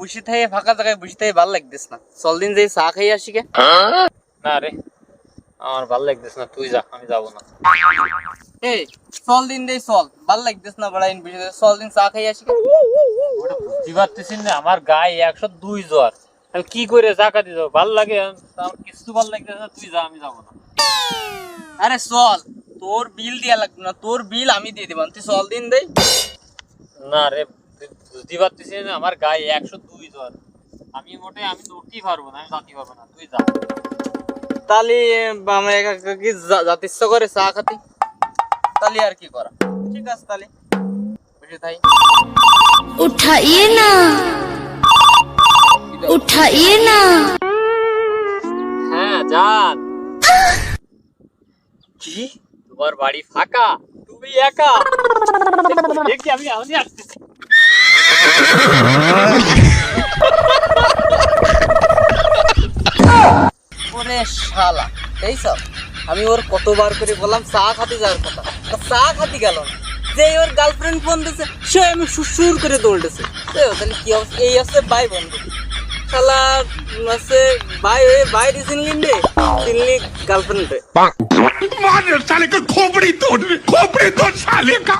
বসে থেকে ফাঁকা জায়গায় বসে থেকে ভালো লাগতেছ না, চল দিন যে চা খাই আসি কে। না রে, আমার ভালো লাগতেছ না, তুই যা, আমি যাবো না। এই চল দিন দে, চল ভালো লাগতেছ না বড়াইন বসে থেকে, চল দিন চা খাই আসি কে। ওটা বুঝতে পারতেছিস না, আমার গায়ে 102 জ্বর, আমি কি করে চাকা দিয়ে যাবো? ভালো লাগে আমার কিছু ভালো লাগতেছে না, তুই যা, আমি যাবো না। আরে চল, তোর বিল দিয়া লাগবে না, তোর বিল আমি দিয়ে দেব, তুই চল দিন দে। না রে, তুই বুঝতে পারতেছিস না, আমার গায়ে 102 জ্বর, আমি উঠতেই পারবো না, আমি যাতে পারবো না, তুই যা। তালি আমার একা কি যাতে ইচ্ছা করে চা খাতি, তালি আর কি করা, ঠিক আছে তালি বসে থাই। उठाइए ना, उठाइए ना। হ্যাঁ জান। কি তোমার বাড়ি ফাঁকা, তুমি একা? দেখি আমি আসতেছি। ওরে শালা, এই সব আমি ওর কতবার করে বললাম চা খাতে যাওয়ার কথা, তা চা খাতে গেল না, যে ওর গার্লফ্রেন্ড ফোন দিছে সে আমি সুর করে দৌড়তেছে। তাহলে কি অবস্থা, এই হচ্ছে বাই বন্ধু, শালা আছে বাই চিনলি রে, চিনলি গার্লফ্রেন্ড রে। मार साले का खोपड़ी तोड़ साले का।